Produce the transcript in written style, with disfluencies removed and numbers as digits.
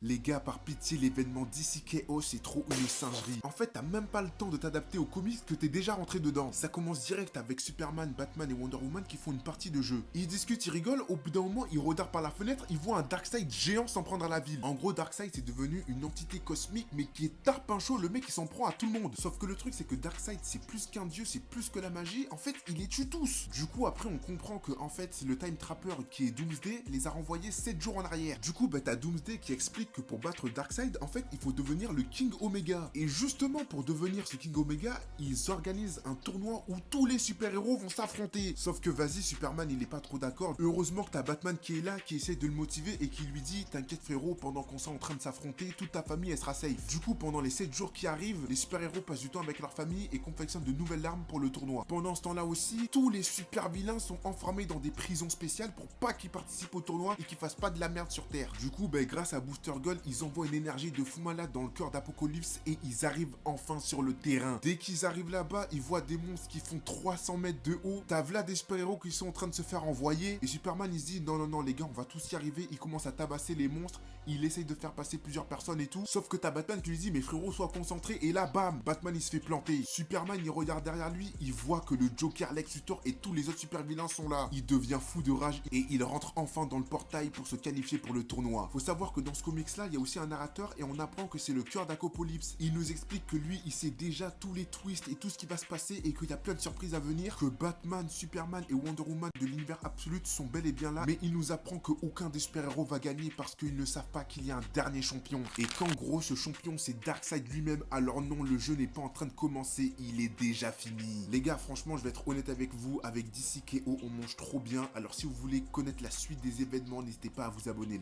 Les gars, par pitié, l'événement DC Chaos c'est trop une singerie. En fait, t'as même pas le temps de t'adapter aux comics que t'es déjà rentré dedans. Ça commence direct avec Superman, Batman et Wonder Woman qui font une partie de jeu. Ils discutent, ils rigolent, au bout d'un moment, ils regardent par la fenêtre, ils voient un Darkseid géant s'en prendre à la ville. En gros, Darkseid c'est devenu une entité cosmique, mais qui est tarpinchot, le mec qui s'en prend à tout le monde. Sauf que le truc c'est que Darkseid c'est plus qu'un dieu, c'est plus que la magie, en fait, il les tue tous. Du coup, après, on comprend que, en fait, le Time Trapper qui est Doomsday les a renvoyés 7 jours en arrière. Du coup, bah, t'as Doomsday qui explique que pour battre Darkseid, en fait, il faut devenir le King Omega. Et justement, pour devenir ce King Omega, ils organisent un tournoi où tous les super-héros vont s'affronter. Sauf que, vas-y, Superman, il est pas trop d'accord. Heureusement que t'as Batman qui est là, qui essaie de le motiver et qui lui dit, t'inquiète frérot, pendant qu'on sera en train de s'affronter, toute ta famille, elle sera safe. Du coup, pendant les 7 jours qui arrivent, les super-héros passent du temps avec leur famille et confectionnent de nouvelles armes pour le tournoi. Pendant ce temps-là aussi, tous les super-vilains sont enfermés dans des prisons spéciales pour pas qu'ils participent au tournoi et qu'ils fassent pas de la merde sur Terre. Du coup, ben, grâce à Booster Gold, ils envoient une énergie de fou malade dans le cœur d'Apocalypse et ils arrivent enfin sur le terrain. Dès qu'ils arrivent là-bas, ils voient des monstres qui font 300 mètres de haut. T'as là des super-héros qui sont en train de se faire envoyer. Et Superman, il se dit, non, non, non, les gars, on va tous y arriver. Il commence à tabasser les monstres. Il essaye de faire passer plusieurs personnes et tout. Sauf que t'as Batman qui lui dit, mais frérot, sois concentré. Et là, bam, Batman, il se fait planter. Superman, il regarde derrière lui. Il voit que le Joker, Lex Luthor et tous les autres super-vilains sont là. Il devient fou de rage et il rentre enfin dans le portail pour se qualifier pour le tournoi. Faut savoir que dans ce comics là, il y a aussi un narrateur et on apprend que c'est le cœur d'Apocalypse. Il nous explique que lui, il sait déjà tous les twists et tout ce qui va se passer et qu'il y a plein de surprises à venir, que Batman, Superman et Wonder Woman de l'univers absolu sont bel et bien là, mais il nous apprend qu'aucun des super-héros va gagner parce qu'ils ne savent pas qu'il y a un dernier champion et qu'en gros ce champion c'est Darkseid lui-même. Alors non, le jeu n'est pas en train de commencer, il est déjà fini. Les gars, franchement, je vais être honnête avec vous, avec DC Chaos, on mange trop bien. Alors si vous voulez connaître la suite des événements, n'hésitez pas à vous abonner les gars.